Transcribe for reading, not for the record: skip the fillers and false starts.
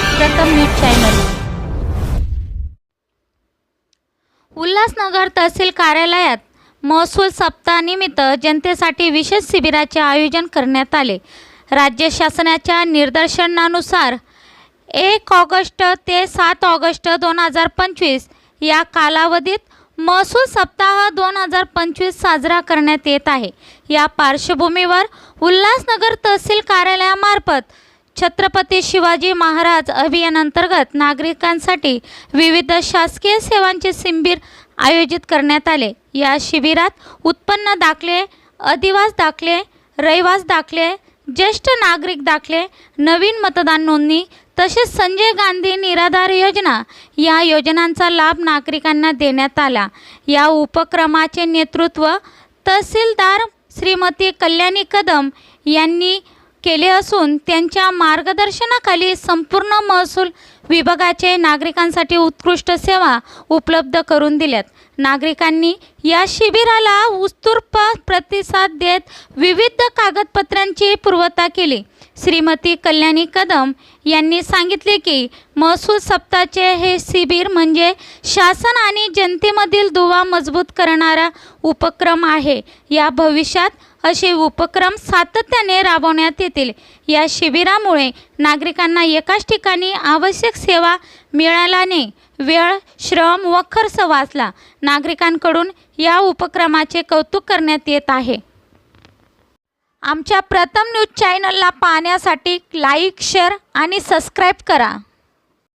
प्रथम news channel. Ulhasnagar तहसील कार्यालयात महसूल सप्ताहानिमित्त जनतेसाठी विशेष शिबिराचे आयोजन करण्यात आले। राज्य शासनाच्या निर्देशानुसार 1 ऑगस्ट ते 7 ऑगस्ट 2025 या कालावधीत महसूल सप्ताह 2025 साजरा करण्यात येत आहे। या पार्श्वभूमीवर उल्हासनगर तहसील कार्यालयामार्फत छत्रपती शिवाजी महाराज अभियानांतर्गत नागरिकांसाठी विविध शासकीय सेवांचे शिबिर आयोजित करण्यात आले। या शिबिरात उत्पन्न दाखले, अधिवास दाखले, रहिवास दाखले, ज्येष्ठ नागरिक दाखले, नवीन मतदान नोंदणी तसेच संजय गांधी निराधार योजना या योजनांचा लाभ नागरिकांना देण्यात आला। या उपक्रमाचे नेतृत्व तहसीलदार श्रीमती कल्याणी कदम यांनी केले असून त्यांच्या मार्गदर्शनाखाली संपूर्ण महसूल विभागाचे नागरिकांसाठी उत्कृष्ट सेवा उपलब्ध करून दिल्यात। नागरिकांनी या शिबिराला उत्स्फूर्त प्रतिसाद देत विविध कागदपत्रांची पूर्तता केली। श्रीमती कल्याणी कदम यांनी सांगितले की महसूल सप्ताहाचे हे शिबिर म्हणजे शासन आणि जनतेमधील दुवा मजबूत करणारा उपक्रम आहे। या भविष्यात असे उपक्रम सातत्याने राबवण्यात येतील। या शिबिरामुळे नागरिकांना एकाच ठिकाणी आवश्यक सेवा मिळाल्याने वेळ, श्रम व खर्च वाचला। नागरिकांकडून या उपक्रमाचे कौतुक करण्यात येत आहे। आमच्या प्रथम न्यूज चॅनलला पाहण्यासाठी लाईक, शेअर आणि सबस्क्राईब करा।